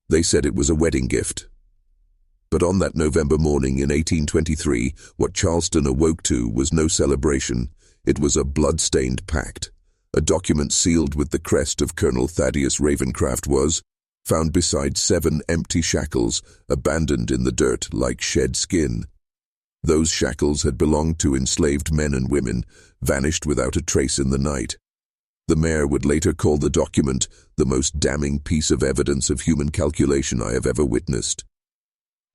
They said it was a wedding gift. But on that November morning in 1823, what Charleston awoke to was no celebration. It was a blood-stained pact. A document sealed with the crest of Colonel Thaddius Ravencraft was found beside 7 empty shackles, abandoned in the dirt like shed skin. Those shackles had belonged to enslaved men and women, vanished without a trace in the night. The mayor would later call the document the most damning piece of evidence of human calculation I have ever witnessed.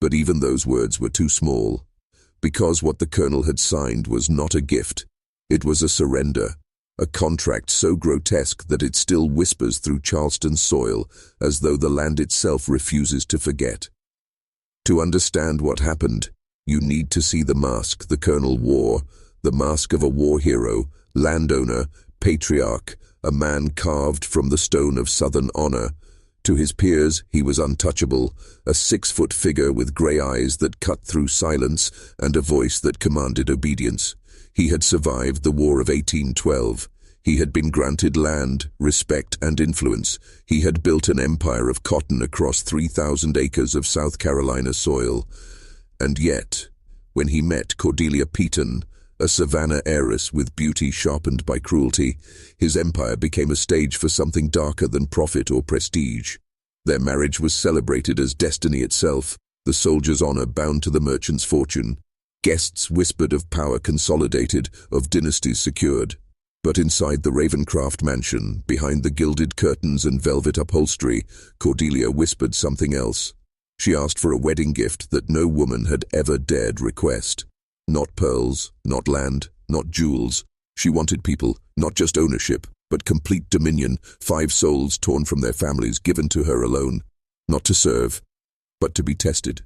But even those words were too small, because what the colonel had signed was not a gift. It was a surrender, a contract so grotesque that it still whispers through Charleston's soil, as though the land itself refuses to forget. To understand what happened, you need to see the mask the colonel wore, the mask of a war hero, landowner, patriarch, a man carved from the stone of Southern honor. To his peers, he was untouchable, a 6-foot figure with grey eyes that cut through silence and a voice that commanded obedience. He had survived the War of 1812. He had been granted land, respect, and influence. He had built an empire of cotton across 3,000 acres of South Carolina soil. And yet, when he met Cordelia Peton, a savannah heiress with beauty sharpened by cruelty, his empire became a stage for something darker than profit or prestige. Their marriage was celebrated as destiny itself, the soldier's honor bound to the merchant's fortune. Guests whispered of power consolidated, of dynasties secured. But inside the Ravencraft mansion, behind the gilded curtains and velvet upholstery, Cordelia whispered something else. She asked for a wedding gift that no woman had ever dared request. Not pearls, not land, not jewels. She wanted people, not just ownership, but complete dominion, 5 souls torn from their families given to her alone, not to serve, but to be tested.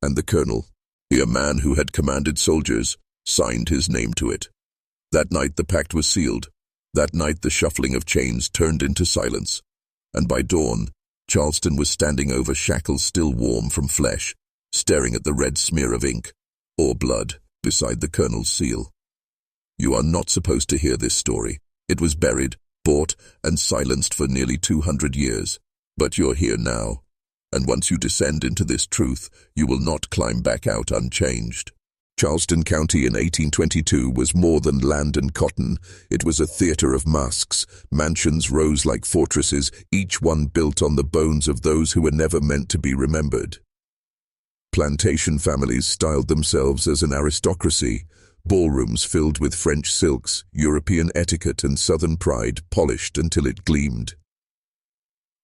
And the colonel, a man who had commanded soldiers, signed his name to it. That night the pact was sealed. That night the shuffling of chains turned into silence. And by dawn, Charleston was standing over shackles still warm from flesh, staring at the red smear of ink, or blood, beside the colonel's seal. You are not supposed to hear this story. It was buried, bought, and silenced for nearly 200 years. But you're here now, and once you descend into this truth, you will not climb back out unchanged. Charleston County in 1822 was more than land and cotton. It was a theater of masks. Mansions rose like fortresses, each one built on the bones of those who were never meant to be remembered. Plantation families styled themselves as an aristocracy, ballrooms filled with French silks, European etiquette and Southern pride polished until it gleamed.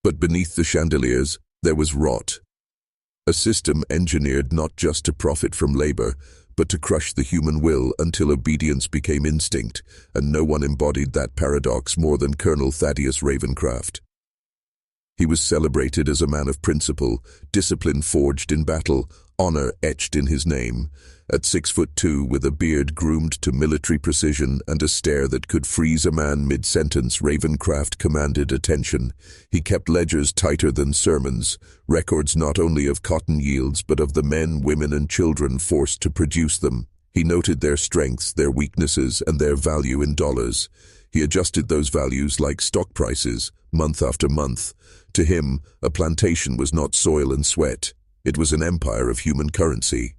But beneath the chandeliers, there was rot. A system engineered not just to profit from labor, but to crush the human will until obedience became instinct, and no one embodied that paradox more than Colonel Thaddius Ravencraft. He was celebrated as a man of principle, discipline forged in battle, honor etched in his name. At 6'2", with a beard groomed to military precision and a stare that could freeze a man mid-sentence, Ravencraft commanded attention. He kept ledgers tighter than sermons, records not only of cotton yields but of the men, women, and children forced to produce them. He noted their strengths, their weaknesses, and their value in dollars. He adjusted those values like stock prices, month after month. To him, a plantation was not soil and sweat. It was an empire of human currency.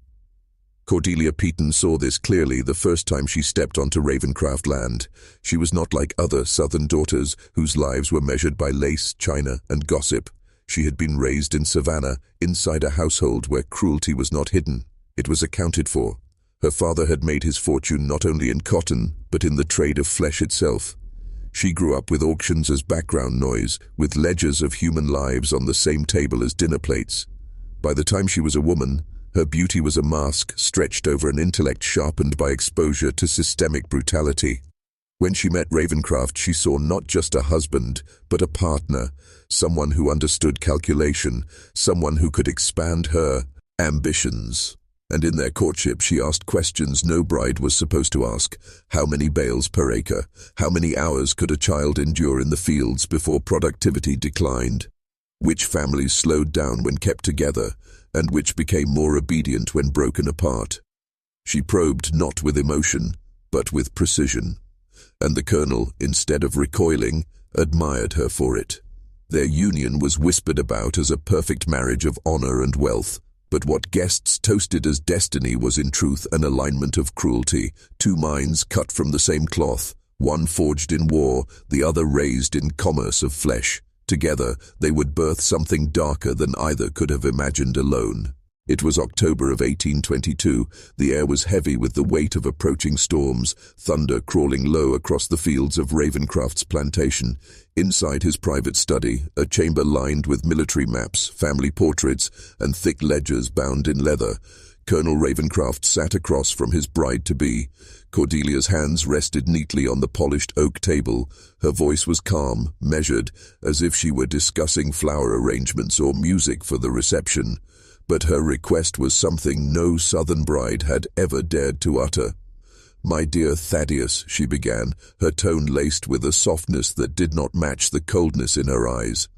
Cordelia Peton saw this clearly the first time she stepped onto Ravencraft land. She was not like other Southern daughters whose lives were measured by lace, china, and gossip. She had been raised in Savannah, inside a household where cruelty was not hidden. It was accounted for. Her father had made his fortune not only in cotton, but in the trade of flesh itself. She grew up with auctions as background noise, with ledgers of human lives on the same table as dinner plates. By the time she was a woman, her beauty was a mask stretched over an intellect sharpened by exposure to systemic brutality. When she met Ravencraft, she saw not just a husband, but a partner, someone who understood calculation, someone who could expand her ambitions. And in their courtship, she asked questions no bride was supposed to ask. How many bales per acre? How many hours could a child endure in the fields before productivity declined? Which families slowed down when kept together, and which became more obedient when broken apart? She probed not with emotion, but with precision. And the colonel, instead of recoiling, admired her for it. Their union was whispered about as a perfect marriage of honor and wealth, but what guests toasted as destiny was in truth an alignment of cruelty, two minds cut from the same cloth, one forged in war, the other raised in commerce of flesh. Together, they would birth something darker than either could have imagined alone. It was October of 1822. The air was heavy with the weight of approaching storms, thunder crawling low across the fields of Ravencraft's plantation. Inside his private study, a chamber lined with military maps, family portraits, and thick ledgers bound in leather, Colonel Ravencraft sat across from his bride-to-be. Cordelia's hands rested neatly on the polished oak table. Her voice was calm, measured, as if she were discussing flower arrangements or music for the reception. But her request was something no Southern bride had ever dared to utter. "My dear Thaddius," she began, her tone laced with a softness that did not match the coldness in her eyes.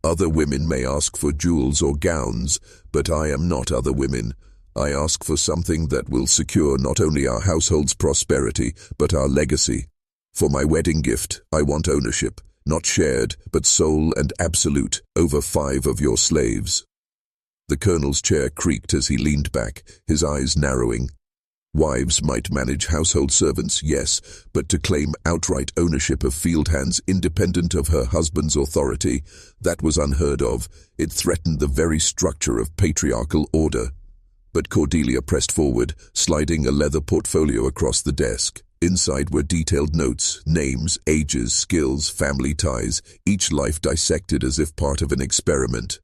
"Other women may ask for jewels or gowns, but I am not other women. I ask for something that will secure not only our household's prosperity, but our legacy. For my wedding gift, I want ownership, not shared, but sole and absolute, over 5 of your slaves." The colonel's chair creaked as he leaned back, his eyes narrowing. Wives might manage household servants, yes, but to claim outright ownership of field hands independent of her husband's authority, that was unheard of. It threatened the very structure of patriarchal order. But Cordelia pressed forward, sliding a leather portfolio across the desk. Inside were detailed notes, names, ages, skills, family ties, each life dissected as if part of an experiment.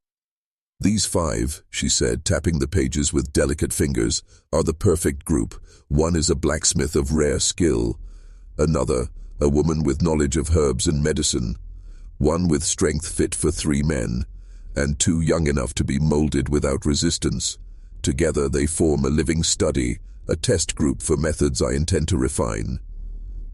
"These 5, she said, tapping the pages with delicate fingers, are the perfect group. One is a blacksmith of rare skill. Another, a woman with knowledge of herbs and medicine. One with strength fit for 3 men, and 2 young enough to be molded without resistance. Together they form a living study, a test group for methods I intend to refine."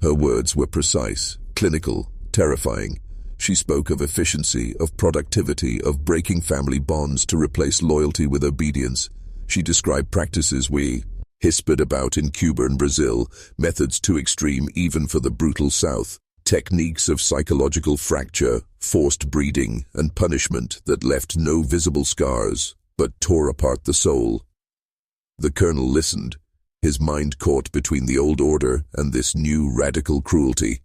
Her words were precise, clinical, terrifying. She spoke of efficiency, of productivity, of breaking family bonds to replace loyalty with obedience. She described practices we whispered about in Cuba and Brazil, methods too extreme even for the brutal South, techniques of psychological fracture, forced breeding, and punishment that left no visible scars, but tore apart the soul. The colonel listened, his mind caught between the old order and this new radical cruelty.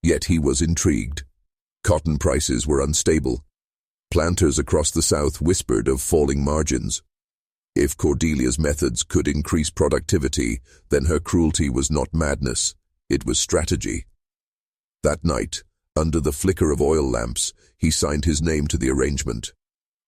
Yet he was intrigued. Cotton prices were unstable. Planters across the South whispered of falling margins. If Cordelia's methods could increase productivity, then her cruelty was not madness, it was strategy. That night, under the flicker of oil lamps, he signed his name to the arrangement.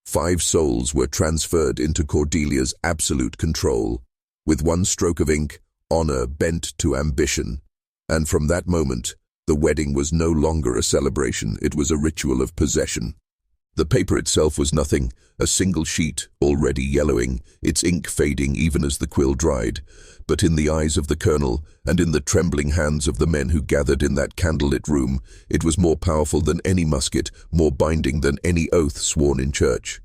5 souls were transferred into Cordelia's absolute control. With one stroke of ink, honor bent to ambition. And from that moment, the wedding was no longer a celebration, it was a ritual of possession. The paper itself was nothing, a single sheet, already yellowing, its ink fading even as the quill dried. But in the eyes of the colonel, and in the trembling hands of the men who gathered in that candlelit room, it was more powerful than any musket, more binding than any oath sworn in church.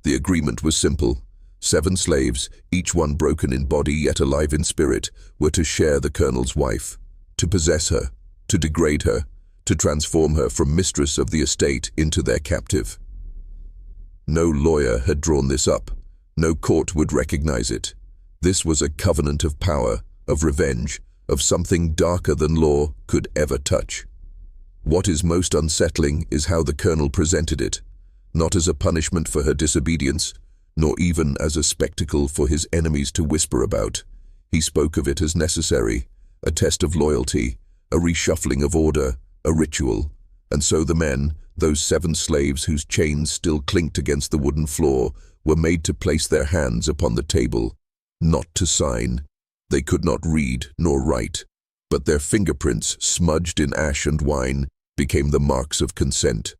The agreement was simple. 7 slaves, each one broken in body yet alive in spirit, were to share the colonel's wife, to possess her, to degrade her, to transform her from mistress of the estate into their captive. No lawyer had drawn this up. No court would recognize it. This was a covenant of power, of revenge, of something darker than law could ever touch. What is most unsettling is how the colonel presented it, not as a punishment for her disobedience, nor even as a spectacle for his enemies to whisper about. He spoke of it as necessary, a test of loyalty, a reshuffling of order, a ritual. And so the men, those 7 slaves whose chains still clinked against the wooden floor, were made to place their hands upon the table, not to sign. They could not read nor write, but their fingerprints, smudged in ash and wine, became the marks of consent.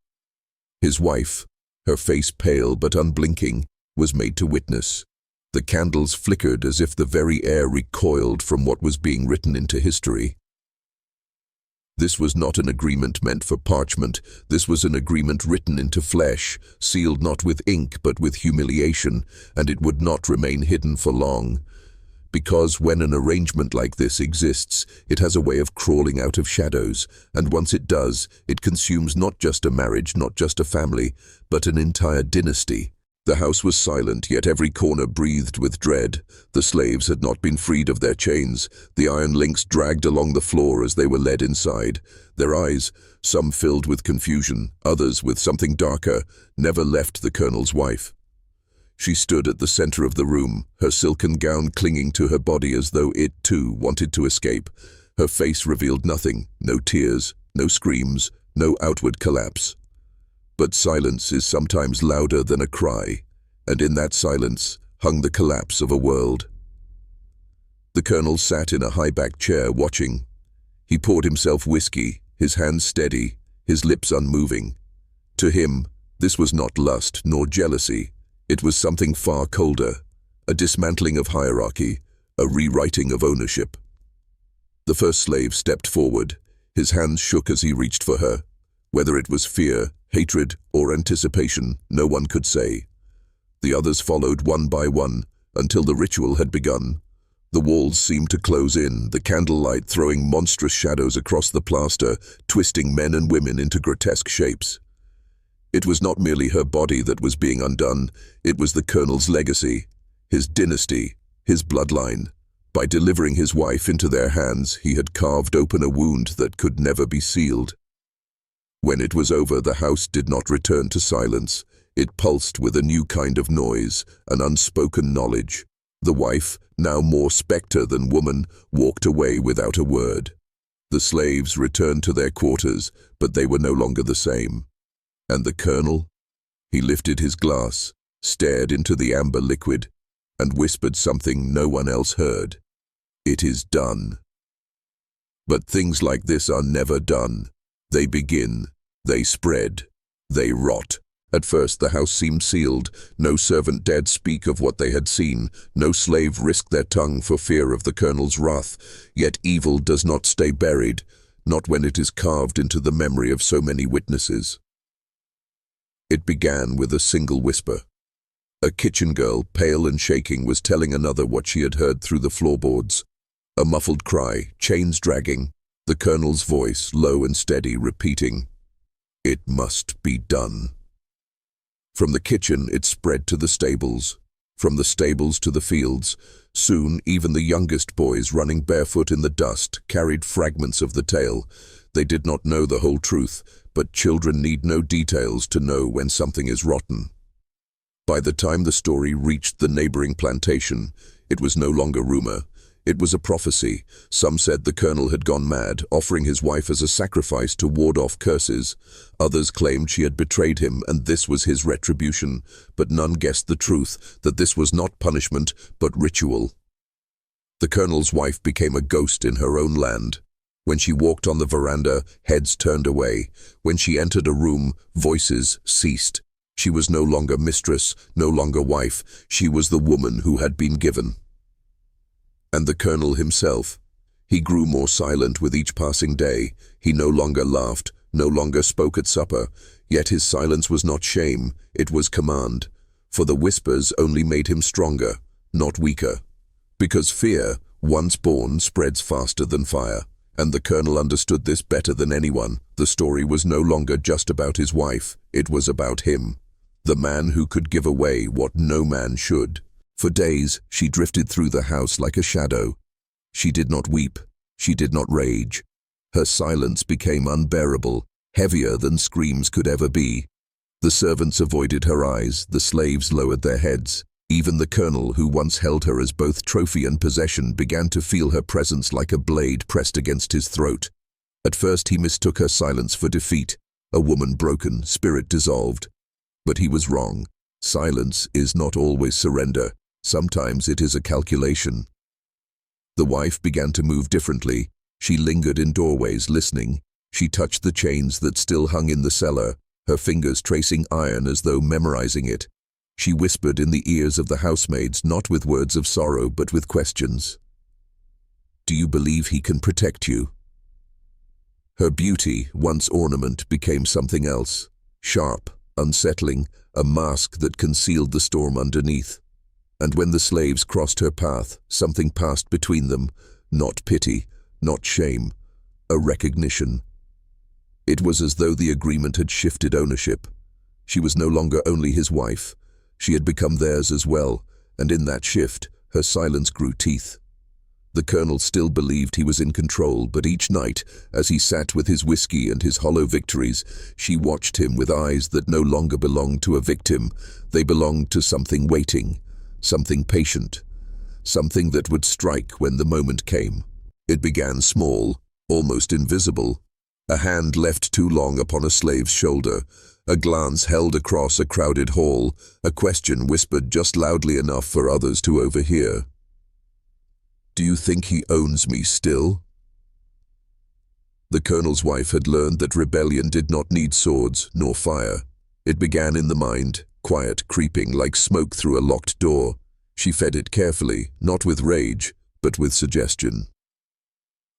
His wife, her face pale but unblinking, was made to witness. The candles flickered as if the very air recoiled from what was being written into history. This was not an agreement meant for parchment. This was an agreement written into flesh, sealed not with ink but with humiliation, and it would not remain hidden for long. Because when an arrangement like this exists, it has a way of crawling out of shadows, and once it does, it consumes not just a marriage, not just a family, but an entire dynasty. The house was silent, yet every corner breathed with dread. The slaves had not been freed of their chains. The iron links dragged along the floor as they were led inside. Their eyes, some filled with confusion, others with something darker, never left the colonel's wife. She stood at the center of the room, her silken gown clinging to her body as though it, too, wanted to escape. Her face revealed nothing, no tears, no screams, no outward collapse. But silence is sometimes louder than a cry, and in that silence hung the collapse of a world. The colonel sat in a high-backed chair watching. He poured himself whiskey, his hands steady, his lips unmoving. To him, this was not lust nor jealousy. It was something far colder, a dismantling of hierarchy, a rewriting of ownership. The first slave stepped forward. His hands shook as he reached for her. Whether it was fear, hatred, or anticipation, no one could say. The others followed one by one, until the ritual had begun. The walls seemed to close in, the candlelight throwing monstrous shadows across the plaster, twisting men and women into grotesque shapes. It was not merely her body that was being undone, it was the colonel's legacy, his dynasty, his bloodline. By delivering his wife into their hands, he had carved open a wound that could never be sealed. When it was over, the house did not return to silence. It pulsed with a new kind of noise, an unspoken knowledge. The wife, now more spectre than woman, walked away without a word. The slaves returned to their quarters, but they were no longer the same. And the colonel? He lifted his glass, stared into the amber liquid, and whispered something no one else heard. "It is done." But things like this are never done. They begin, they spread, they rot. At first the house seemed sealed. No servant dared speak of what they had seen. No slave risked their tongue for fear of the colonel's wrath. Yet evil does not stay buried, not when it is carved into the memory of so many witnesses. It began with a single whisper. A kitchen girl, pale and shaking, was telling another what she had heard through the floorboards. A muffled cry, chains dragging, the colonel's voice, low and steady, repeating, "It must be done." From the kitchen it spread to the stables, from the stables to the fields. Soon even the youngest boys, running barefoot in the dust, carried fragments of the tale. They did not know the whole truth, but children need no details to know when something is rotten. By the time the story reached the neighboring plantation, it was no longer rumor. It was a prophecy. Some said the colonel had gone mad, offering his wife as a sacrifice to ward off curses. Others claimed she had betrayed him, and this was his retribution. But none guessed the truth, that this was not punishment, but ritual. The colonel's wife became a ghost in her own land. When she walked on the veranda, heads turned away. When she entered a room, voices ceased. She was no longer mistress, no longer wife. She was the woman who had been given. And the colonel himself. He grew more silent with each passing day. He no longer laughed, no longer spoke at supper. Yet his silence was not shame, it was command. For the whispers only made him stronger, not weaker. Because fear, once born, spreads faster than fire. And the colonel understood this better than anyone. The story was no longer just about his wife, it was about him. The man who could give away what no man should. For days, she drifted through the house like a shadow. She did not weep, she did not rage. Her silence became unbearable, heavier than screams could ever be. The servants avoided her eyes, the slaves lowered their heads. Even the colonel, who once held her as both trophy and possession, began to feel her presence like a blade pressed against his throat. At first he mistook her silence for defeat, a woman broken, spirit dissolved. But he was wrong. Silence is not always surrender. Sometimes it is a calculation. The wife began to move differently. She lingered in doorways, listening. She touched the chains that still hung in the cellar, her fingers tracing iron as though memorizing it. She whispered in the ears of the housemaids, not with words of sorrow, but with questions. "Do you believe he can protect you?" Her beauty, once ornament, became something else. Sharp, unsettling, a mask that concealed the storm underneath. And when the slaves crossed her path, something passed between them, not pity, not shame, a recognition. It was as though the agreement had shifted ownership. She was no longer only his wife. She had become theirs as well, and in that shift, her silence grew teeth. The colonel still believed he was in control, but each night, as he sat with his whiskey and his hollow victories, she watched him with eyes that no longer belonged to a victim. They belonged to something waiting, something patient, something that would strike when the moment came. It began small, almost invisible. A hand left too long upon a slave's shoulder, a glance held across a crowded hall, a question whispered just loudly enough for others to overhear. "Do you think he owns me still?" The colonel's wife had learned that rebellion did not need swords nor fire. It began in the mind, quiet, creeping like smoke through a locked door. She fed it carefully, not with rage, but with suggestion.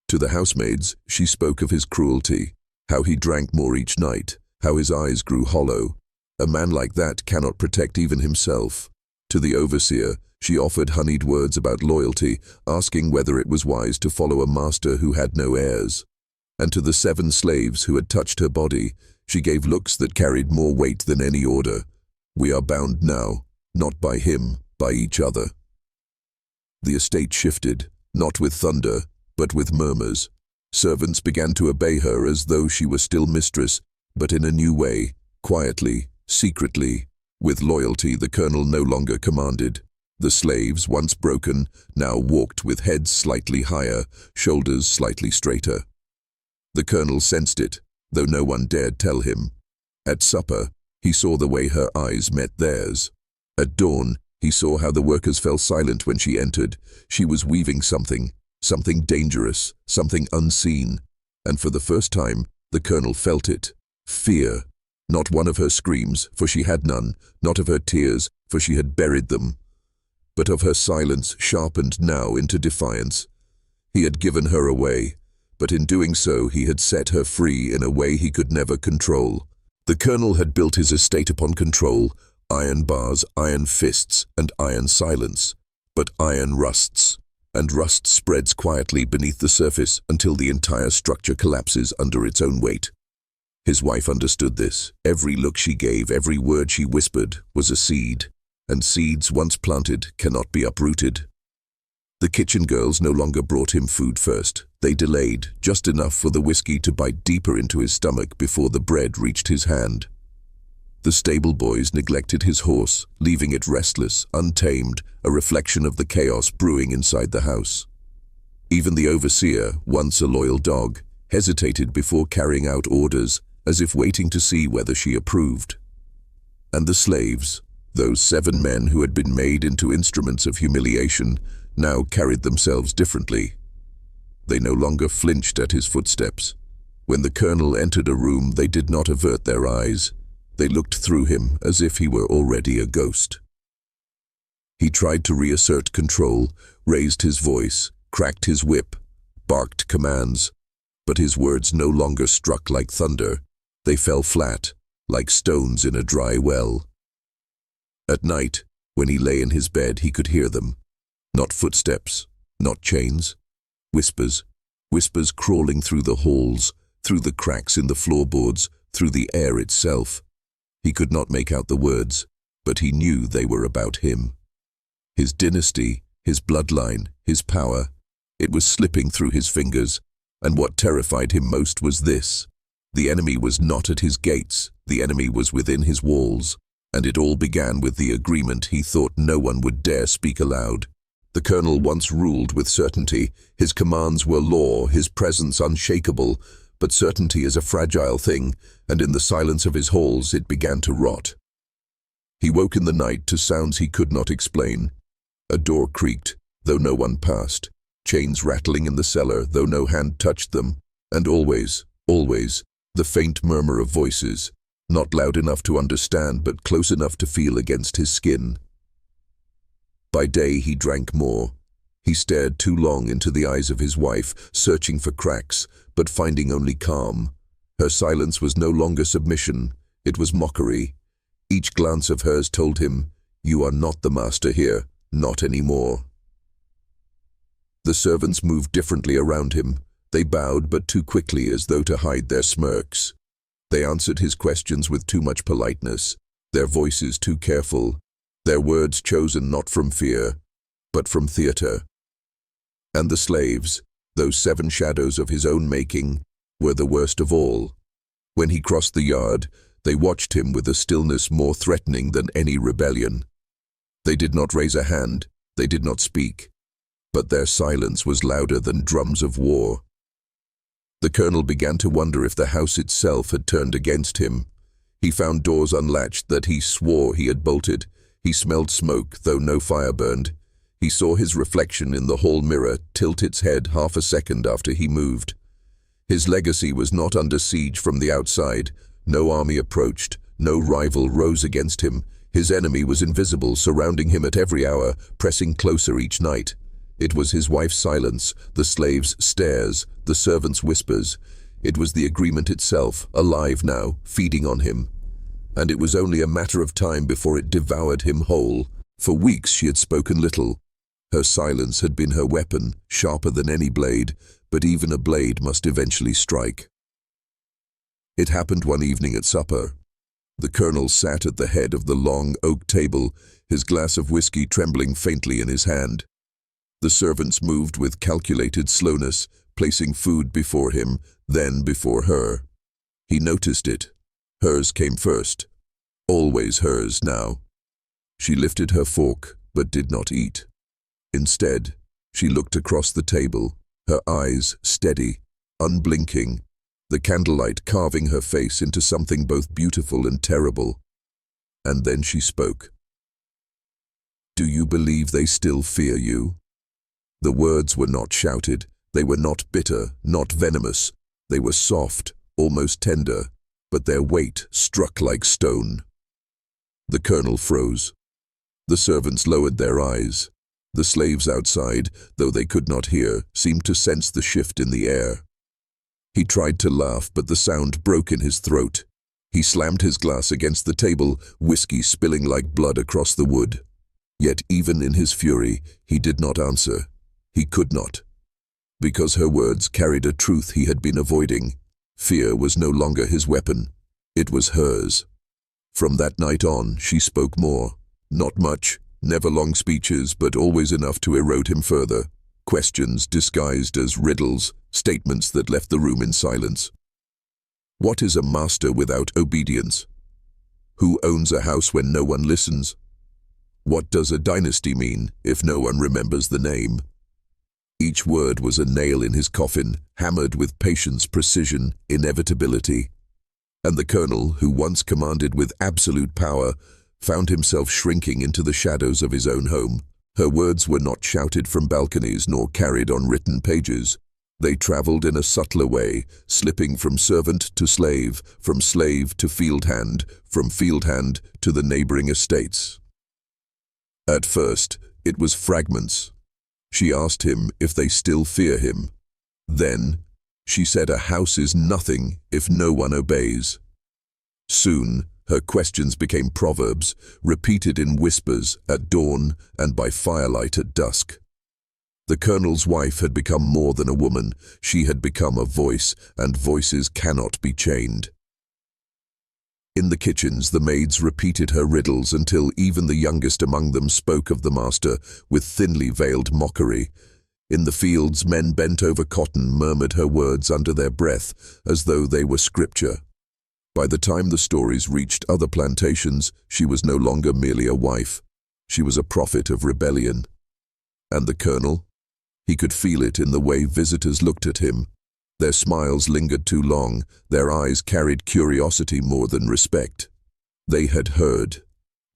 To the housemaids, she spoke of his cruelty, how he drank more each night, how his eyes grew hollow. A man like that cannot protect even himself. To the overseer, she offered honeyed words about loyalty, asking whether it was wise to follow a master who had no heirs. And to the 7 slaves who had touched her body, she gave looks that carried more weight than any order. We are bound now, not by him, by each other. The estate shifted, not with thunder, but with murmurs. Servants began to obey her as though she were still mistress, but in a new way, quietly, secretly. With loyalty the colonel no longer commanded. The slaves, once broken, now walked with heads slightly higher, shoulders slightly straighter. The colonel sensed it, though no one dared tell him. At supper, he saw the way her eyes met theirs. At dawn, he saw how the workers fell silent when she entered. She was weaving something dangerous, something unseen. And for the first time, the colonel felt it. Fear. Not one of her screams, for she had none, not of her tears, for she had buried them, but of her silence sharpened now into defiance. He had given her away, but in doing so he had set her free in a way he could never control. The colonel had built his estate upon control, iron bars, iron fists, and iron silence. But iron rusts, and rust spreads quietly beneath the surface until the entire structure collapses under its own weight. His wife understood this. Every look she gave, every word she whispered, was a seed, and seeds once planted cannot be uprooted. The kitchen girls no longer brought him food first. They delayed, just enough for the whiskey to bite deeper into his stomach before the bread reached his hand. The stable boys neglected his horse, leaving it restless, untamed, a reflection of the chaos brewing inside the house. Even the overseer, once a loyal dog, hesitated before carrying out orders, as if waiting to see whether she approved. And the slaves, those 7 men who had been made into instruments of humiliation, now carried themselves differently. They no longer flinched at his footsteps. When the colonel entered a room, they did not avert their eyes. They looked through him as if he were already a ghost. He tried to reassert control, raised his voice, cracked his whip, barked commands, but his words no longer struck like thunder. They fell flat, like stones in a dry well. At night, when he lay in his bed, he could hear them. Not footsteps, not chains. Whispers, whispers crawling through the halls, through the cracks in the floorboards, through the air itself. He could not make out the words, but he knew they were about him. His dynasty, his bloodline, his power. It was slipping through his fingers, and what terrified him most was this. The enemy was not at his gates, the enemy was within his walls, and it all began with the agreement he thought no one would dare speak aloud. The colonel once ruled with certainty. His commands were law, his presence unshakable, but certainty is a fragile thing, and in the silence of his halls it began to rot. He woke in the night to sounds he could not explain. A door creaked, though no one passed, chains rattling in the cellar, though no hand touched them, and always, the faint murmur of voices, not loud enough to understand but close enough to feel against his skin. By day he drank more. He stared too long into the eyes of his wife, searching for cracks, but finding only calm. Her silence was no longer submission, it was mockery. Each glance of hers told him, "You are not the master here, Not anymore. The servants moved differently around him. They bowed but too quickly as though to hide their smirks. They answered his questions with too much politeness, their voices too careful, their words chosen not from fear, but from theater. And the slaves, those 7 shadows of his own making, were the worst of all. When he crossed the yard, they watched him with a stillness more threatening than any rebellion. They did not raise a hand, they did not speak, but their silence was louder than drums of war. The colonel began to wonder if the house itself had turned against him. He found doors unlatched that he swore he had bolted. He smelled smoke, though no fire burned. He saw his reflection in the hall mirror tilt its head half a second after he moved. His legacy was not under siege from the outside. No army approached, no rival rose against him. His enemy was invisible, surrounding him at every hour, pressing closer each night. It was his wife's silence, the slave's stares, the servant's whispers. It was the agreement itself, alive now, feeding on him. And it was only a matter of time before it devoured him whole. For weeks she had spoken little. Her silence had been her weapon, sharper than any blade, but even a blade must eventually strike. It happened one evening at supper. The colonel sat at the head of the long oak table, his glass of whiskey trembling faintly in his hand. The servants moved with calculated slowness, placing food before him, then before her. He noticed it. Hers came first. Always hers now. She lifted her fork, but did not eat. Instead, she looked across the table, her eyes steady, unblinking, the candlelight carving her face into something both beautiful and terrible. And then she spoke. "Do you believe they still fear you?" The words were not shouted. They were not bitter, not venomous. They were soft, almost tender, but their weight struck like stone. The colonel froze. The servants lowered their eyes. The slaves outside, though they could not hear, seemed to sense the shift in the air. He tried to laugh, but the sound broke in his throat. He slammed his glass against the table, whiskey spilling like blood across the wood. Yet even in his fury, he did not answer. He could not. Because her words carried a truth he had been avoiding. Fear was no longer his weapon. It was hers. From that night on, she spoke more. Not much, never long speeches, but always enough to erode him further. Questions disguised as riddles, statements that left the room in silence. What is a master without obedience? Who owns a house when no one listens? What does a dynasty mean if no one remembers the name? Each word was a nail in his coffin, hammered with patience, precision, inevitability. And the colonel, who once commanded with absolute power, found himself shrinking into the shadows of his own home. Her words were not shouted from balconies nor carried on written pages. They traveled in a subtler way, slipping from servant to slave, from slave to field hand, from field hand to the neighboring estates. At first, it was fragments. She asked him if they still fear him. Then, she said a house is nothing if no one obeys. Soon, her questions became proverbs, repeated in whispers at dawn and by firelight at dusk. The colonel's wife had become more than a woman. She had become a voice, and voices cannot be chained. In the kitchens, the maids repeated her riddles until even the youngest among them spoke of the master with thinly veiled mockery. In the fields, men bent over cotton murmured her words under their breath as though they were scripture. By the time the stories reached other plantations, she was no longer merely a wife. She was a prophet of rebellion. And the colonel? He could feel it in the way visitors looked at him. Their smiles lingered too long, their eyes carried curiosity more than respect. They had heard.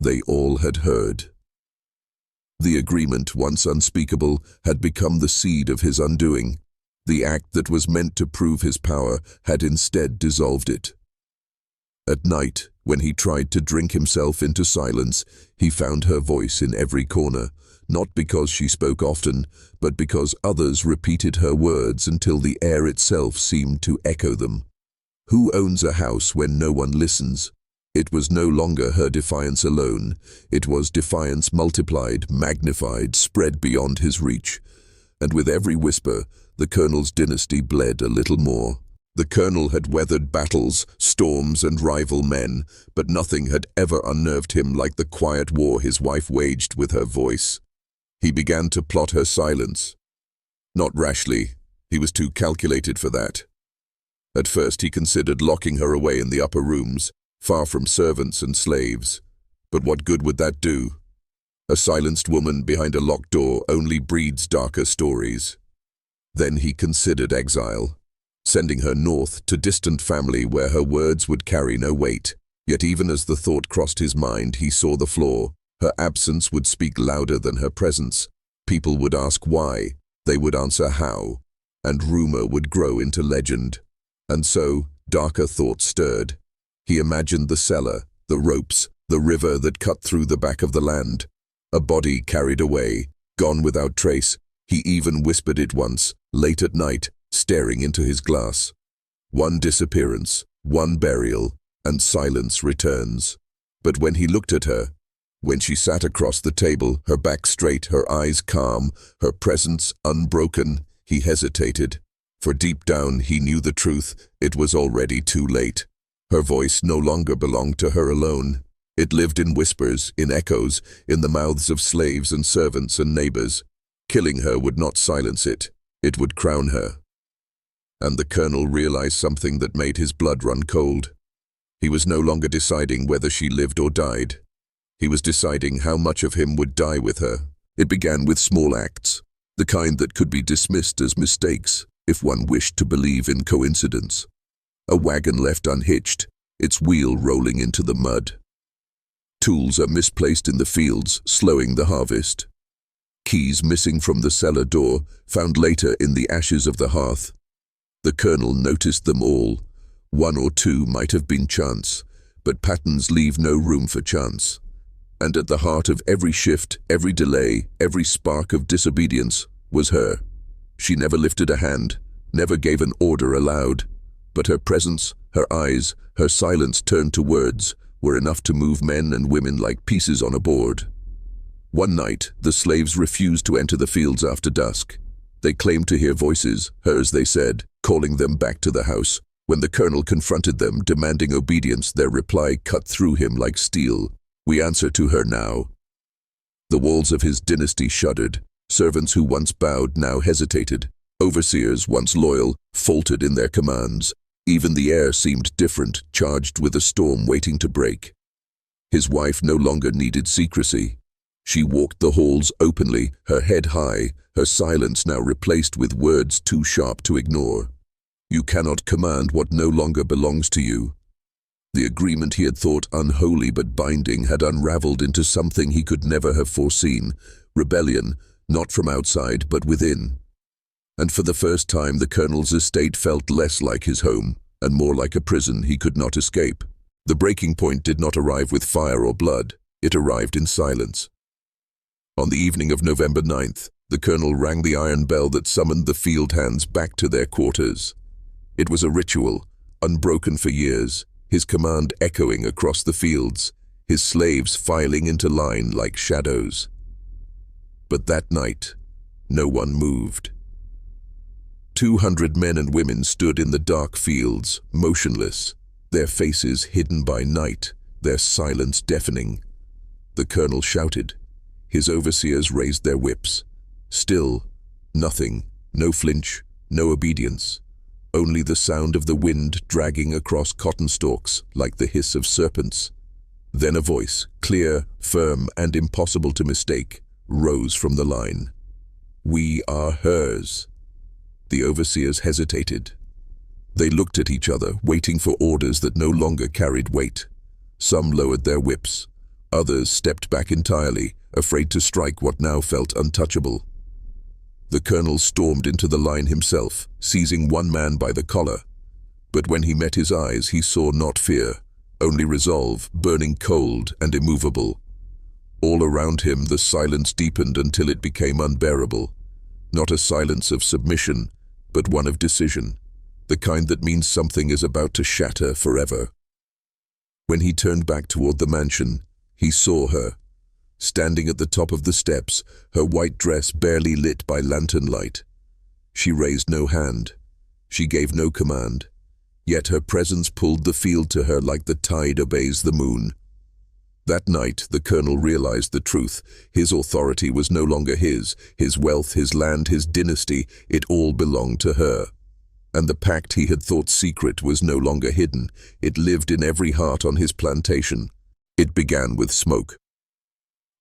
They all had heard. The agreement, once unspeakable, had become the seed of his undoing. The act that was meant to prove his power had instead dissolved it. At night, when he tried to drink himself into silence, he found her voice in every corner, not because she spoke often, but because others repeated her words until the air itself seemed to echo them. Who owns a house when no one listens? It was no longer her defiance alone. It was defiance multiplied, magnified, spread beyond his reach. And with every whisper, the Colonel's dynasty bled a little more. The Colonel had weathered battles, storms, and rival men, but nothing had ever unnerved him like the quiet war his wife waged with her voice. He began to plot her silence. Not rashly. He was too calculated for that. At first he considered locking her away in the upper rooms, far from servants and slaves. But what good would that do? A silenced woman behind a locked door only breeds darker stories. Then he considered exile, sending her north to distant family where her words would carry no weight. Yet even as the thought crossed his mind, he saw the flaw. Her absence would speak louder than her presence. People would ask why, they would answer how, and rumor would grow into legend. And so, darker thoughts stirred. He imagined the cellar, the ropes, the river that cut through the back of the land. A body carried away, gone without trace. He even whispered it once, late at night, staring into his glass. One disappearance, one burial, and silence returns. But when he looked at her, when she sat across the table, her back straight, her eyes calm, her presence unbroken, he hesitated. For deep down he knew the truth. It was already too late. Her voice no longer belonged to her alone. It lived in whispers, in echoes, in the mouths of slaves and servants and neighbors. Killing her would not silence it. It would crown her. And the Colonel realized something that made his blood run cold. He was no longer deciding whether she lived or died. He was deciding how much of him would die with her. It began with small acts, the kind that could be dismissed as mistakes if one wished to believe in coincidence. A wagon left unhitched, its wheel rolling into the mud. Tools are misplaced in the fields, slowing the harvest. Keys missing from the cellar door, found later in the ashes of the hearth. The Colonel noticed them all. One or two might have been chance, but patterns leave no room for chance. And at the heart of every shift, every delay, every spark of disobedience was her. She never lifted a hand, never gave an order aloud, but her presence, her eyes, her silence turned to words were enough to move men and women like pieces on a board. One night, the slaves refused to enter the fields after dusk. They claimed to hear voices, hers they said, calling them back to the house. When the Colonel confronted them, demanding obedience, their reply cut through him like steel. "We answer to her now." The walls of his dynasty shuddered. Servants who once bowed now hesitated. Overseers, once loyal, faltered in their commands. Even the air seemed different, charged with a storm waiting to break. His wife no longer needed secrecy. She walked the halls openly, her head high, her silence now replaced with words too sharp to ignore. "You cannot command what no longer belongs to you." The agreement he had thought unholy but binding had unraveled into something he could never have foreseen. Rebellion, not from outside but within. And for the first time the Colonel's estate felt less like his home, and more like a prison he could not escape. The breaking point did not arrive with fire or blood, it arrived in silence. On the evening of November 9th, the Colonel rang the iron bell that summoned the field hands back to their quarters. It was a ritual, unbroken for years, his command echoing across the fields, his slaves filing into line like shadows. But that night, no one moved. 200 men and women stood in the dark fields, motionless, their faces hidden by night, their silence deafening. The Colonel shouted. His overseers raised their whips. Still, nothing, no flinch, no obedience. Only the sound of the wind dragging across cotton stalks like the hiss of serpents. Then a voice, clear, firm, and impossible to mistake, rose from the line. "We are hers." The overseers hesitated. They looked at each other, waiting for orders that no longer carried weight. Some lowered their whips. Others stepped back entirely, afraid to strike what now felt untouchable. The Colonel stormed into the line himself, seizing one man by the collar. But when he met his eyes, he saw not fear, only resolve, burning cold and immovable. All around him the silence deepened until it became unbearable. Not a silence of submission, but one of decision, the kind that means something is about to shatter forever. When he turned back toward the mansion, he saw her, standing at the top of the steps, her white dress barely lit by lantern light. She raised no hand. She gave no command. Yet her presence pulled the field to her like the tide obeys the moon. That night, the colonel realized the truth. His authority was no longer his wealth, his land, his dynasty, it all belonged to her. And the pact he had thought secret was no longer hidden. It lived in every heart on his plantation. It began with smoke.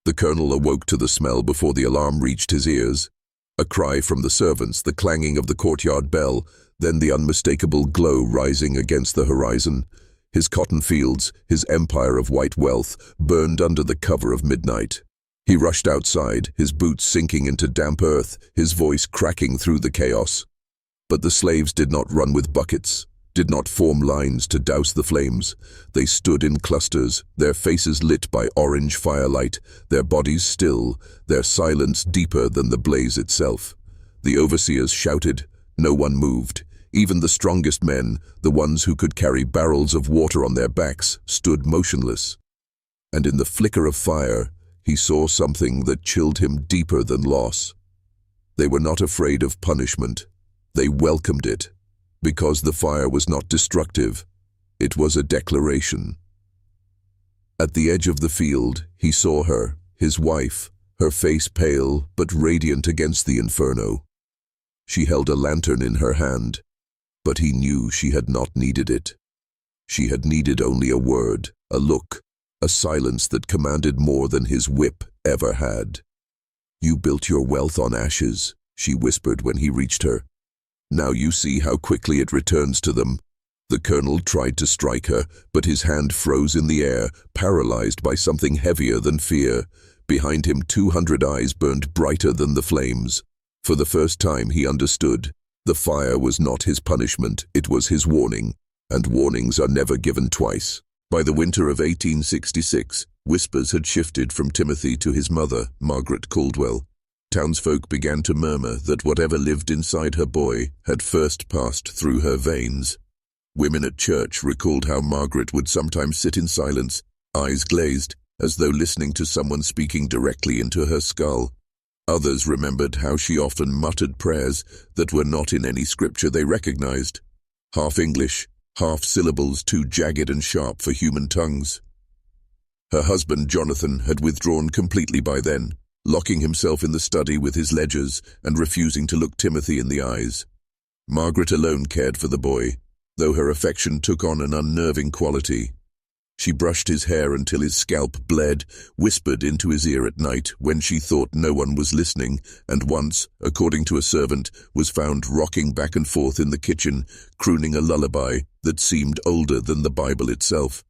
The colonel awoke to the smell before the alarm reached his ears. A cry from the servants, the clanging of the courtyard bell, then the unmistakable glow rising against the horizon. His cotton fields, his empire of white wealth, burned under the cover of midnight. He rushed outside, his boots sinking into damp earth, his voice cracking through the chaos. But the slaves did not run with buckets, did not form lines to douse the flames. They stood in clusters, their faces lit by orange firelight, their bodies still, their silence deeper than the blaze itself. The overseers shouted. No one moved. Even the strongest men, the ones who could carry barrels of water on their backs, stood motionless. And in the flicker of fire, he saw something that chilled him deeper than loss. They were not afraid of punishment. They welcomed it, because the fire was not destructive. It was a declaration. At the edge of the field, he saw her, his wife, her face pale but radiant against the inferno. She held a lantern in her hand, but he knew she had not needed it. She had needed only a word, a look, a silence that commanded more than his whip ever had. "You built your wealth on ashes," she whispered when he reached her. "Now you see how quickly it returns to them." The colonel tried to strike her, but his hand froze in the air, paralyzed by something heavier than fear. Behind him 200 eyes burned brighter than the flames. For the first time he understood. The fire was not his punishment, it was his warning, and warnings are never given twice. By the winter of 1866, whispers had shifted from Timothy to his mother, Margaret Caldwell. Townsfolk began to murmur that whatever lived inside her boy had first passed through her veins. Women at church recalled how Margaret would sometimes sit in silence, eyes glazed, as though listening to someone speaking directly into her skull. Others remembered how she often muttered prayers that were not in any scripture they recognized. Half English, half syllables too jagged and sharp for human tongues. Her husband, Jonathan, had withdrawn completely by then, locking himself in the study with his ledgers and refusing to look Timothy in the eyes. Margaret alone cared for the boy, though her affection took on an unnerving quality. She brushed his hair until his scalp bled, whispered into his ear at night when she thought no one was listening, and once, according to a servant, was found rocking back and forth in the kitchen, crooning a lullaby that seemed older than the Bible itself.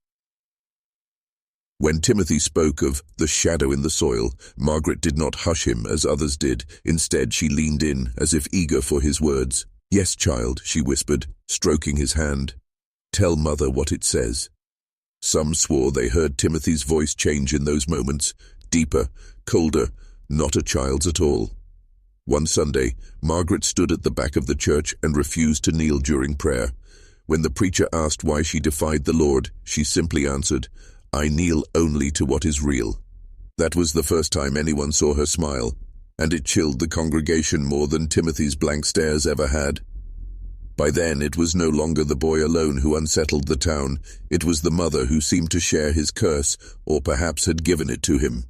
When Timothy spoke of the shadow in the soil, Margaret did not hush him as others did. Instead, she leaned in, as if eager for his words. "Yes, child," she whispered, stroking his hand. "Tell mother what it says." Some swore they heard Timothy's voice change in those moments, deeper, colder, not a child's at all. One Sunday, Margaret stood at the back of the church and refused to kneel during prayer. When the preacher asked why she defied the Lord, she simply answered, "I kneel only to what is real." That was the first time anyone saw her smile, and it chilled the congregation more than Timothy's blank stares ever had. By then, it was no longer the boy alone who unsettled the town. It was the mother who seemed to share his curse, or perhaps had given it to him.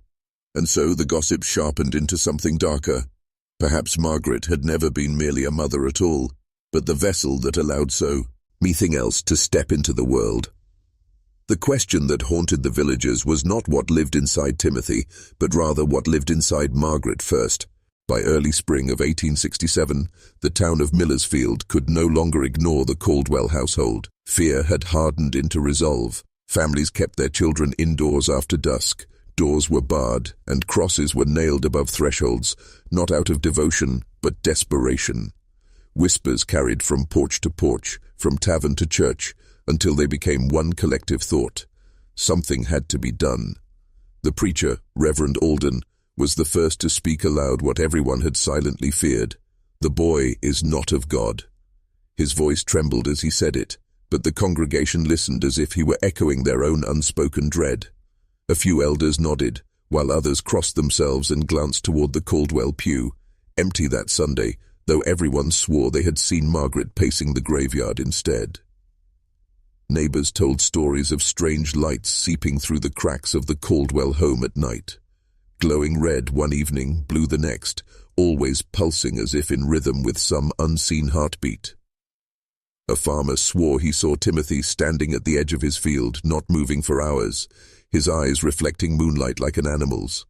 And so the gossip sharpened into something darker. Perhaps Margaret had never been merely a mother at all, but the vessel that allowed anything else to step into the world. The question that haunted the villagers was not what lived inside Timothy, but rather what lived inside Margaret first. By early spring of 1867, the town of Millersfield could no longer ignore the Caldwell household. Fear had hardened into resolve. Families kept their children indoors after dusk. Doors were barred, and crosses were nailed above thresholds, not out of devotion, but desperation. Whispers carried from porch to porch, from tavern to church, until they became one collective thought. Something had to be done. The preacher, Reverend Alden, was the first to speak aloud what everyone had silently feared. The boy is not of God. His voice trembled as he said it, but the congregation listened as if he were echoing their own unspoken dread. A few elders nodded, while others crossed themselves and glanced toward the Caldwell pew, empty that Sunday, though everyone swore they had seen Margaret pacing the graveyard instead. Neighbors told stories of strange lights seeping through the cracks of the Caldwell home at night. Glowing red one evening, blue the next, always pulsing as if in rhythm with some unseen heartbeat. A farmer swore he saw Timothy standing at the edge of his field, not moving for hours, his eyes reflecting moonlight like an animal's.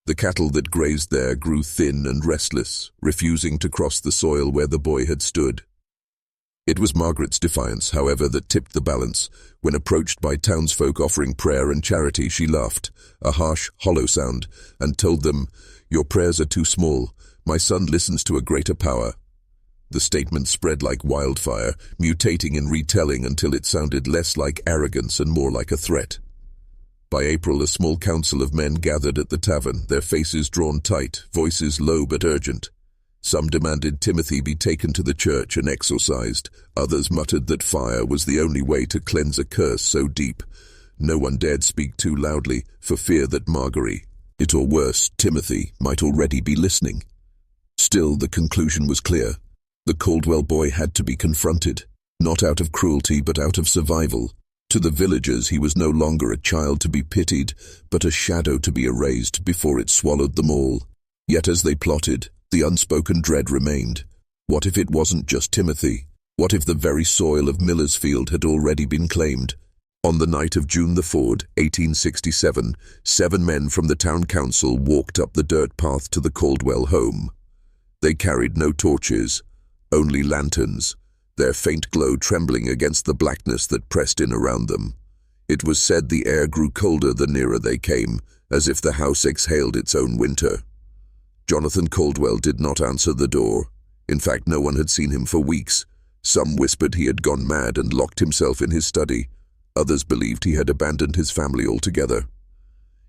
The cattle that grazed there grew thin and restless, refusing to cross the soil where the boy had stood. It was Margaret's defiance, however, that tipped the balance. When approached by townsfolk offering prayer and charity, she laughed, a harsh, hollow sound, and told them, "Your prayers are too small. My son listens to a greater power." The statement spread like wildfire, mutating in retelling until it sounded less like arrogance and more like a threat. By April, a small council of men gathered at the tavern, their faces drawn tight, voices low but urgent. Some demanded Timothy be taken to the church and exorcised. Others muttered that fire was the only way to cleanse a curse so deep. No one dared speak too loudly, for fear that Marguerite, it or worse, Timothy, might already be listening. Still, the conclusion was clear. The Caldwell boy had to be confronted, not out of cruelty but out of survival. To the villagers, he was no longer a child to be pitied, but a shadow to be erased before it swallowed them all. Yet as they plotted, the unspoken dread remained. What if it wasn't just Timothy? What if the very soil of Millersfield had already been claimed? On the night of June the 4th, 1867, 7 men from the town council walked up the dirt path to the Caldwell home. They carried no torches, only lanterns, their faint glow trembling against the blackness that pressed in around them. It was said the air grew colder the nearer they came, as if the house exhaled its own winter. Jonathan Caldwell did not answer the door. In fact, no one had seen him for weeks. Some whispered he had gone mad and locked himself in his study. Others believed he had abandoned his family altogether.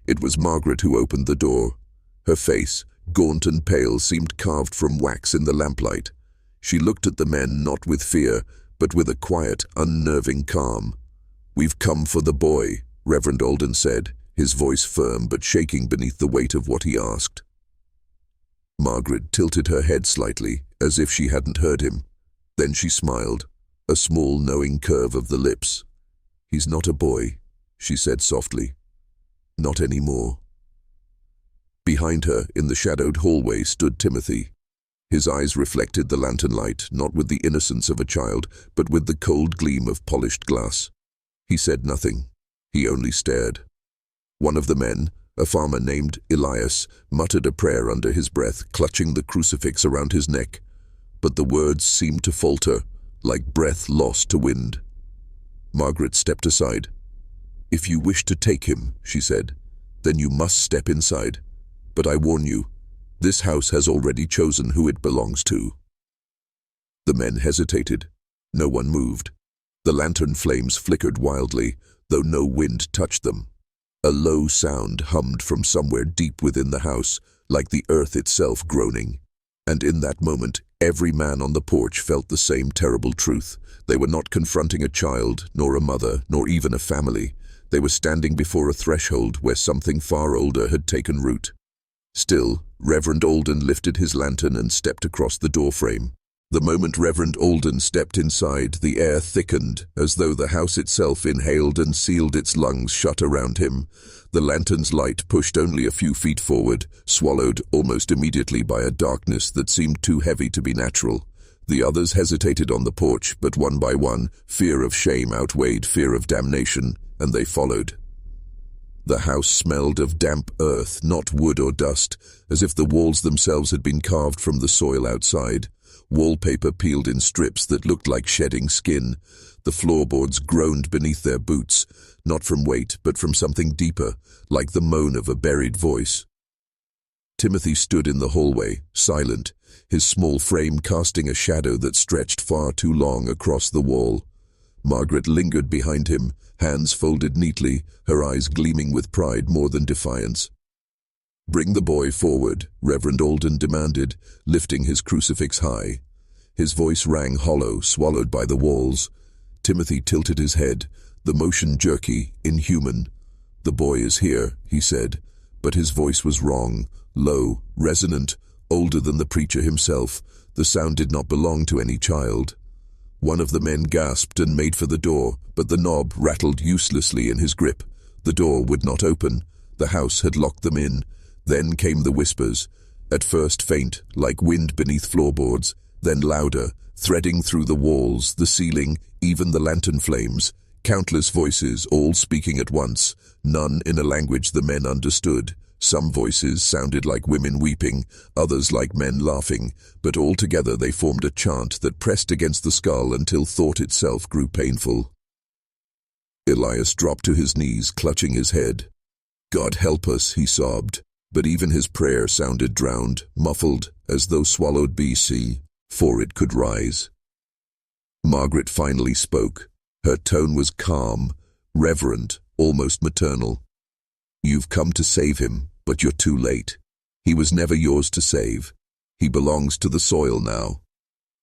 It was Margaret who opened the door. Her face, gaunt and pale, seemed carved from wax in the lamplight. She looked at the men not with fear, but with a quiet, unnerving calm. "We've come for the boy," Reverend Alden said, his voice firm but shaking beneath the weight of what he asked. Margaret tilted her head slightly, as if she hadn't heard him. Then she smiled, a small, knowing curve of the lips. "He's not a boy," she said softly. "Not anymore." Behind her, in the shadowed hallway, stood Timothy. His eyes reflected the lantern light, not with the innocence of a child, but with the cold gleam of polished glass. He said nothing. He only stared. One of the men, a farmer named Elias, muttered a prayer under his breath, clutching the crucifix around his neck. But the words seemed to falter, like breath lost to wind. Margaret stepped aside. "If you wish to take him," she said, "then you must step inside. But I warn you, this house has already chosen who it belongs to." The men hesitated. No one moved. The lantern flames flickered wildly, though no wind touched them. A low sound hummed from somewhere deep within the house, like the earth itself groaning. And in that moment, every man on the porch felt the same terrible truth. They were not confronting a child, nor a mother, nor even a family. They were standing before a threshold where something far older had taken root. Still, Reverend Alden lifted his lantern and stepped across the doorframe. The moment Reverend Alden stepped inside, the air thickened, as though the house itself inhaled and sealed its lungs shut around him. The lantern's light pushed only a few feet forward, swallowed almost immediately by a darkness that seemed too heavy to be natural. The others hesitated on the porch, but one by one, fear of shame outweighed fear of damnation, and they followed. The house smelled of damp earth, not wood or dust, as if the walls themselves had been carved from the soil outside. Wallpaper peeled in strips that looked like shedding skin. The floorboards groaned beneath their boots, not from weight, but from something deeper, like the moan of a buried voice. Timothy stood in the hallway, silent, his small frame casting a shadow that stretched far too long across the wall. Margaret lingered behind him, hands folded neatly, her eyes gleaming with pride more than defiance. "Bring the boy forward," Reverend Alden demanded, lifting his crucifix high. His voice rang hollow, swallowed by the walls. Timothy tilted his head, the motion jerky, inhuman. "The boy is here," he said, but his voice was wrong, low, resonant, older than the preacher himself. The sound did not belong to any child. One of the men gasped and made for the door, but the knob rattled uselessly in his grip. The door would not open. The house had locked them in. Then came the whispers, at first faint, like wind beneath floorboards, then louder, threading through the walls, the ceiling, even the lantern flames. Countless voices, all speaking at once, none in a language the men understood. Some voices sounded like women weeping, others like men laughing, but all together they formed a chant that pressed against the skull until thought itself grew painful. Elias dropped to his knees, clutching his head. "God help us," he sobbed, but even his prayer sounded drowned, muffled, as though swallowed before it could rise. Margaret finally spoke. Her tone was calm, reverent, almost maternal. "You've come to save him, but you're too late. He was never yours to save. He belongs to the soil now."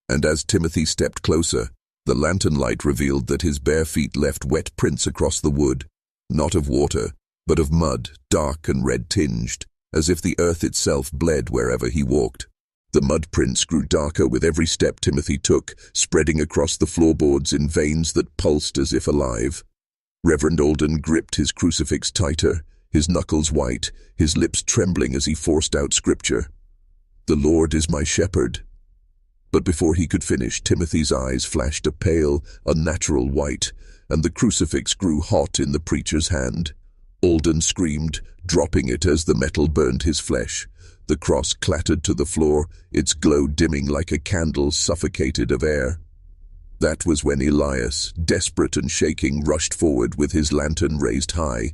And as Timothy stepped closer, the lantern light revealed that his bare feet left wet prints across the wood, not of water, but of mud, dark and red-tinged, as if the earth itself bled wherever he walked. The mud prints grew darker with every step Timothy took, spreading across the floorboards in veins that pulsed as if alive. Reverend Alden gripped his crucifix tighter, his knuckles white, his lips trembling as he forced out scripture. "The Lord is my shepherd." But before he could finish, Timothy's eyes flashed a pale, unnatural white, and the crucifix grew hot in the preacher's hand. Alden screamed, dropping it as the metal burned his flesh. The cross clattered to the floor, its glow dimming like a candle suffocated of air. That was when Elias, desperate and shaking, rushed forward with his lantern raised high.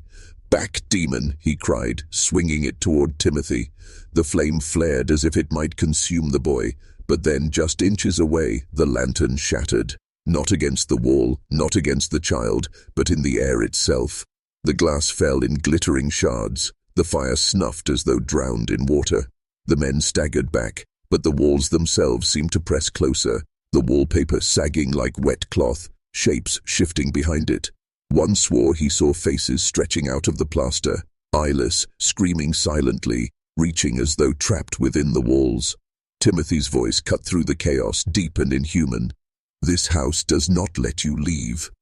"Back, demon!" he cried, swinging it toward Timothy. The flame flared as if it might consume the boy, but then, just inches away, the lantern shattered. Not against the wall, not against the child, but in the air itself. The glass fell in glittering shards. The fire snuffed as though drowned in water. The men staggered back, but the walls themselves seemed to press closer, the wallpaper sagging like wet cloth, shapes shifting behind it. One swore he saw faces stretching out of the plaster, eyeless, screaming silently, reaching as though trapped within the walls. Timothy's voice cut through the chaos, deep and inhuman. "This house does not let you leave."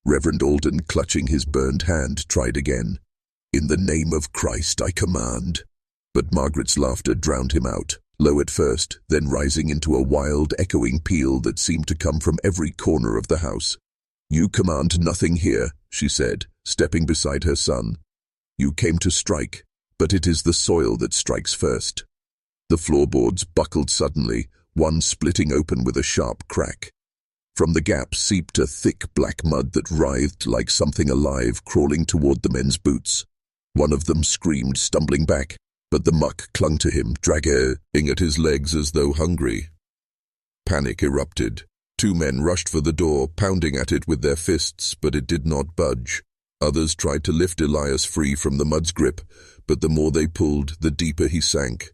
Reverend Alden, clutching his burned hand, tried again. "In the name of Christ, I command." But Margaret's laughter drowned him out, low at first, then rising into a wild, echoing peal that seemed to come from every corner of the house. "You command nothing here," she said, stepping beside her son. "You came to strike, but it is the soil that strikes first." The floorboards buckled suddenly, one splitting open with a sharp crack. From the gap seeped a thick black mud that writhed like something alive crawling toward the men's boots. One of them screamed, stumbling back, but the muck clung to him, dragging at his legs as though hungry. Panic erupted. Two men rushed for the door, pounding at it with their fists, but it did not budge. Others tried to lift Elias free from the mud's grip, but the more they pulled, the deeper he sank.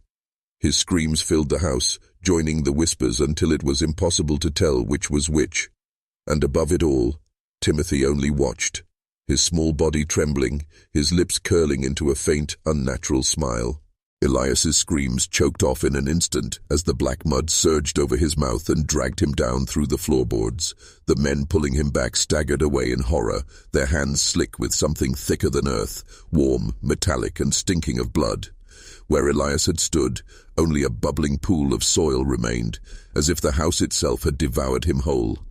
His screams filled the house, joining the whispers until it was impossible to tell which was which. And above it all, Timothy only watched, his small body trembling, his lips curling into a faint, unnatural smile. Elias's screams choked off in an instant as the black mud surged over his mouth and dragged him down through the floorboards. The men pulling him back staggered away in horror, their hands slick with something thicker than earth, warm, metallic, and stinking of blood. Where Elias had stood, only a bubbling pool of soil remained, as if the house itself had devoured him whole.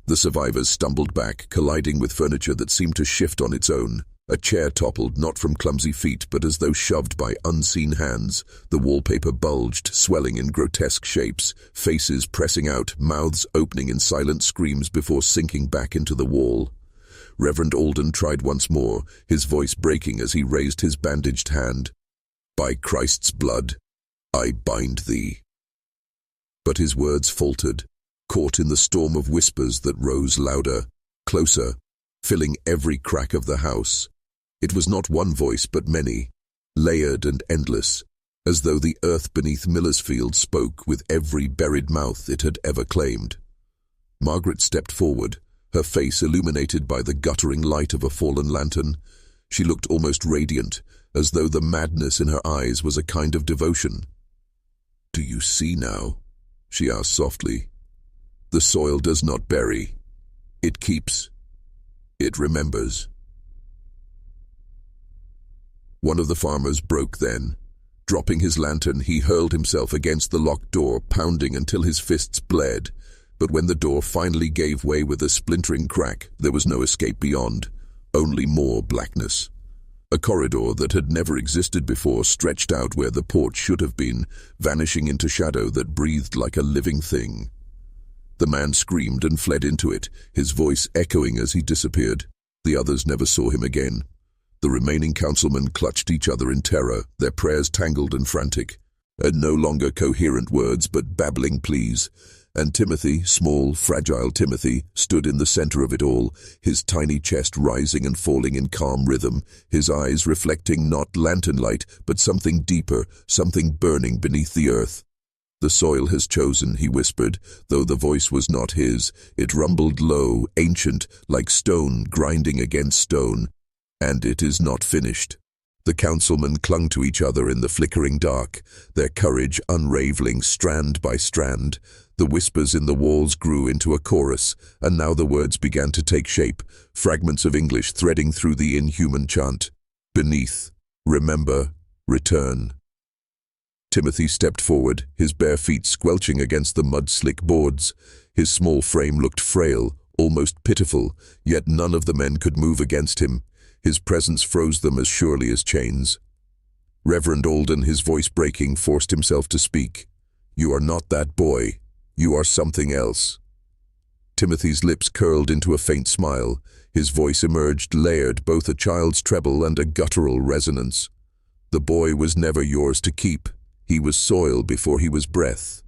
The survivors stumbled back, colliding with furniture that seemed to shift on its own. A chair toppled, not from clumsy feet, but as though shoved by unseen hands. The wallpaper bulged, swelling in grotesque shapes, faces pressing out, mouths opening in silent screams before sinking back into the wall. Reverend Alden tried once more, his voice breaking as he raised his bandaged hand. "By Christ's blood, I bind thee." But his words faltered, caught in the storm of whispers that rose louder, closer, filling every crack of the house. It was not one voice but many, layered and endless, as though the earth beneath Millersfield spoke with every buried mouth it had ever claimed. Margaret stepped forward, her face illuminated by the guttering light of a fallen lantern. She looked almost radiant, as though the madness in her eyes was a kind of devotion. "Do you see now?" she asked softly. "The soil does not bury. It keeps. It remembers." One of the farmers broke then. Dropping his lantern, he hurled himself against the locked door, pounding until his fists bled. But when the door finally gave way with a splintering crack, there was no escape beyond, only more blackness. A corridor that had never existed before stretched out where the porch should have been, vanishing into shadow that breathed like a living thing. The man screamed and fled into it, his voice echoing as he disappeared. The others never saw him again. The remaining councilmen clutched each other in terror, their prayers tangled and frantic, and no longer coherent words but babbling pleas. And Timothy, small, fragile Timothy, stood in the center of it all, his tiny chest rising and falling in calm rhythm, his eyes reflecting not lantern light, but something deeper, something burning beneath the earth. "The soil has chosen," he whispered, though the voice was not his. It rumbled low, ancient, like stone grinding against stone. "And it is not finished." The councilmen clung to each other in the flickering dark, their courage unraveling strand by strand. The whispers in the walls grew into a chorus, and now the words began to take shape, fragments of English threading through the inhuman chant. "Beneath, remember, return." Timothy stepped forward, his bare feet squelching against the mud-slick boards. His small frame looked frail, almost pitiful, yet none of the men could move against him. His presence froze them as surely as chains. Reverend Alden, his voice breaking, forced himself to speak. "You are not that boy. You are something else." Timothy's lips curled into a faint smile. His voice emerged layered, both a child's treble and a guttural resonance. "The boy was never yours to keep. He was soil before he was breath."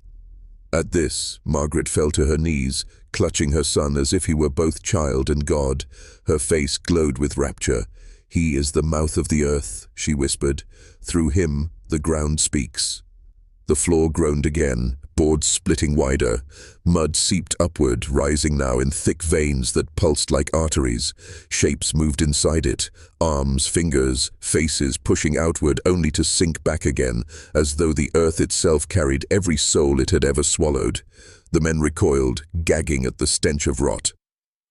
At this, Margaret fell to her knees, clutching her son as if he were both child and God. Her face glowed with rapture. "He is the mouth of the earth," she whispered. "Through him, the ground speaks." The floor groaned again, boards splitting wider. Mud seeped upward, rising now in thick veins that pulsed like arteries. Shapes moved inside it, arms, fingers, faces pushing outward only to sink back again, as though the earth itself carried every soul it had ever swallowed. The men recoiled, gagging at the stench of rot.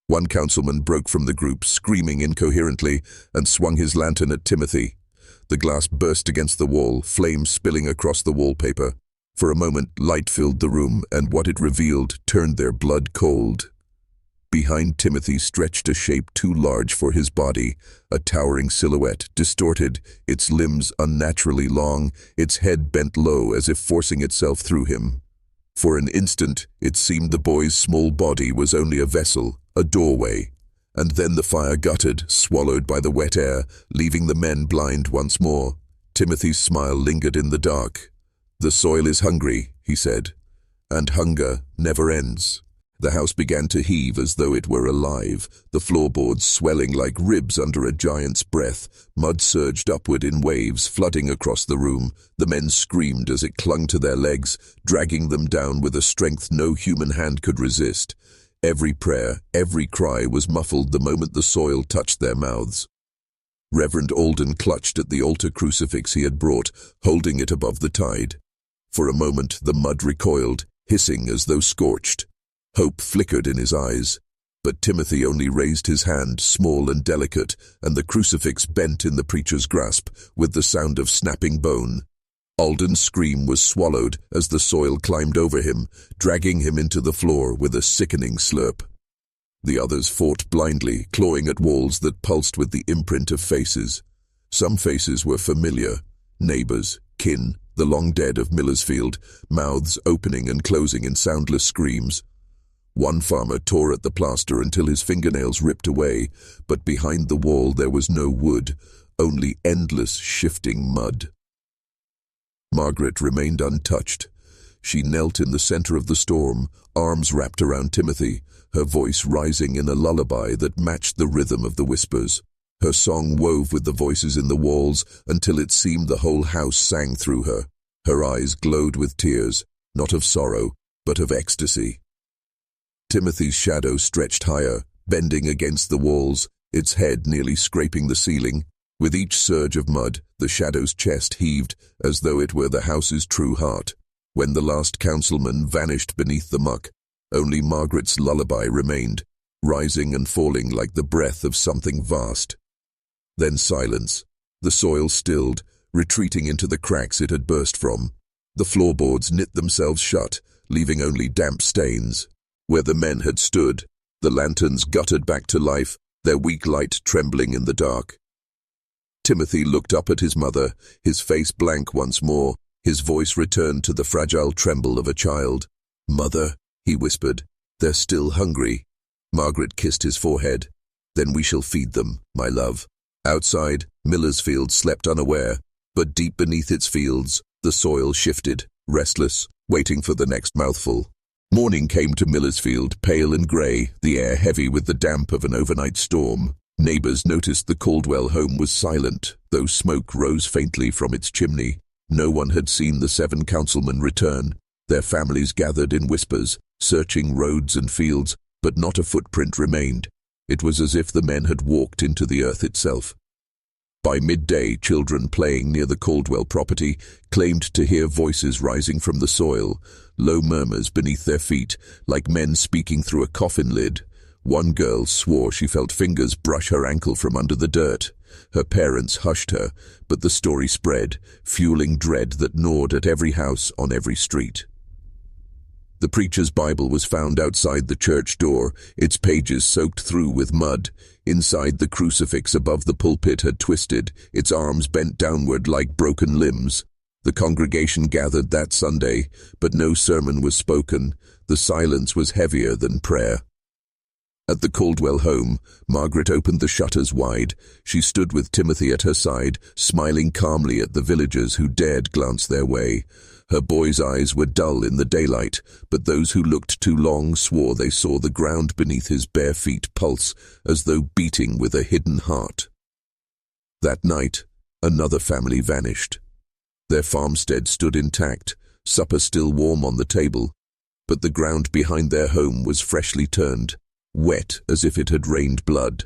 One councilman broke from the group, screaming incoherently, and swung his lantern at Timothy. The glass burst against the wall, flames spilling across the wallpaper. For a moment, light filled the room, and what it revealed turned their blood cold. Behind Timothy stretched a shape too large for his body, a towering silhouette, distorted, its limbs unnaturally long, its head bent low as if forcing itself through him. For an instant, it seemed the boy's small body was only a vessel, a doorway. And then the fire guttered, swallowed by the wet air, leaving the men blind once more. Timothy's smile lingered in the dark. "The soil is hungry," he said, "and hunger never ends." The house began to heave as though it were alive, the floorboards swelling like ribs under a giant's breath. Mud surged upward in waves, flooding across the room. The men screamed as it clung to their legs, dragging them down with a strength no human hand could resist. Every prayer, every cry was muffled the moment the soil touched their mouths. Reverend Alden clutched at the altar crucifix he had brought, holding it above the tide. For a moment the mud recoiled, hissing as though scorched. Hope flickered in his eyes, but Timothy only raised his hand, small and delicate, and the crucifix bent in the preacher's grasp, with the sound of snapping bone. Alden's scream was swallowed as the soil climbed over him, dragging him into the floor with a sickening slurp. The others fought blindly, clawing at walls that pulsed with the imprint of faces. Some faces were familiar, neighbors, kin, the long dead of Millersfield, mouths opening and closing in soundless screams. One farmer tore at the plaster until his fingernails ripped away, but behind the wall there was no wood, only endless shifting mud. Margaret remained untouched. She knelt in the center of the storm, arms wrapped around Timothy, her voice rising in a lullaby that matched the rhythm of the whispers. Her song wove with the voices in the walls until it seemed the whole house sang through her. Her eyes glowed with tears, not of sorrow, but of ecstasy. Timothy's shadow stretched higher, bending against the walls, its head nearly scraping the ceiling. With each surge of mud, the shadow's chest heaved, as though it were the house's true heart. When the last councilman vanished beneath the muck, only Margaret's lullaby remained, rising and falling like the breath of something vast. Then silence. The soil stilled, retreating into the cracks it had burst from. The floorboards knit themselves shut, leaving only damp stains. Where the men had stood, the lanterns guttered back to life, their weak light trembling in the dark. Timothy looked up at his mother, his face blank once more. His voice returned to the fragile tremble of a child. "Mother," he whispered, "they're still hungry." Margaret kissed his forehead. "Then we shall feed them, my love." Outside, Millersfield slept unaware, but deep beneath its fields, the soil shifted, restless, waiting for the next mouthful. Morning came to Millersfield, pale and grey, the air heavy with the damp of an overnight storm. Neighbours noticed the Caldwell home was silent, though smoke rose faintly from its chimney. No one had seen the 7 councilmen return. Their families gathered in whispers, searching roads and fields, but not a footprint remained. It was as if the men had walked into the earth itself. By midday, children playing near the Caldwell property claimed to hear voices rising from the soil, low murmurs beneath their feet, like men speaking through a coffin lid. One girl swore she felt fingers brush her ankle from under the dirt. Her parents hushed her, but the story spread, fueling dread that gnawed at every house on every street. The preacher's Bible was found outside the church door, its pages soaked through with mud. Inside, the crucifix above the pulpit had twisted, its arms bent downward like broken limbs. The congregation gathered that Sunday, but no sermon was spoken. The silence was heavier than prayer. At the Caldwell home, Margaret opened the shutters wide. She stood with Timothy at her side, smiling calmly at the villagers who dared glance their way. Her boy's eyes were dull in the daylight, but those who looked too long swore they saw the ground beneath his bare feet pulse, as though beating with a hidden heart. That night, another family vanished. Their farmstead stood intact, supper still warm on the table, but the ground behind their home was freshly turned, wet as if it had rained blood.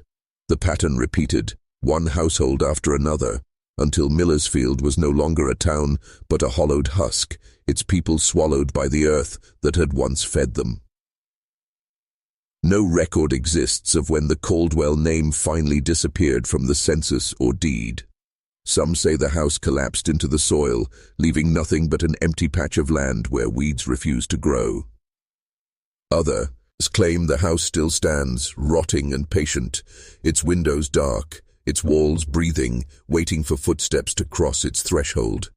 The pattern repeated, one household after another, until Millersfield was no longer a town, but a hollowed husk, its people swallowed by the earth that had once fed them. No record exists of when the Caldwell name finally disappeared from the census or deed. Some say the house collapsed into the soil, leaving nothing but an empty patch of land where weeds refused to grow. Others claim the house still stands, rotting and patient, its windows dark, its walls breathing, waiting for footsteps to cross its threshold.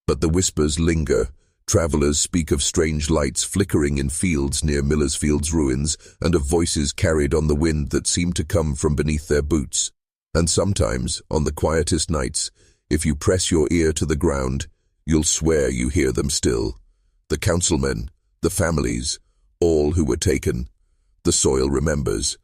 But the whispers linger. Travelers speak of strange lights flickering in fields near Millersfield's ruins, and of voices carried on the wind that seem to come from beneath their boots. And sometimes, on the quietest nights, if you press your ear to the ground, you'll swear you hear them still. The councilmen, the families, all who were taken. The soil remembers,